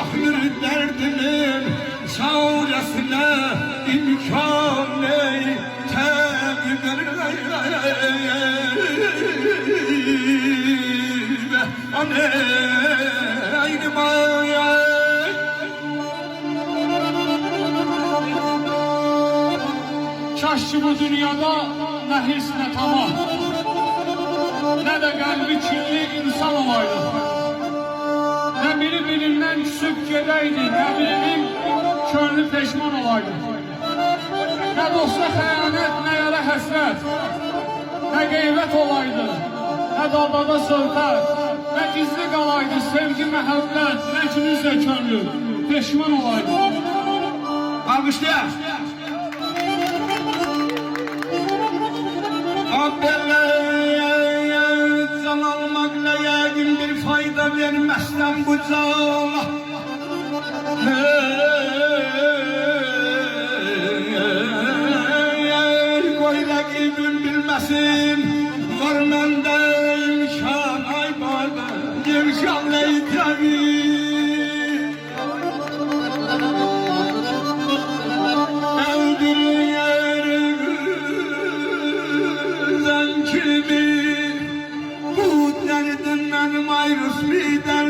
bakmır derdimin çaresine imkan ey teqdir Kaş ki bu dünyada ne his ne tamah, ne de kalbi kirli insan olaydı. Ne biri birinden küsüp gedeydi, ne birinin könlü peşman olaydı. Ne dosta xəyanət, ne yara həsrət, ne qeybət olaydı, ne dadada söhbət, ne gizli qalaydı sevgi məhəbbət, ne kinizlə könlü peşman olaydı. Almışlar. Can almakla yəqin bir fayda verməzsən bu cana. Qoy rəqibim bilməsin, var məndə imkan, ay baba, imkan eytəvi. Mənim ayrı midəm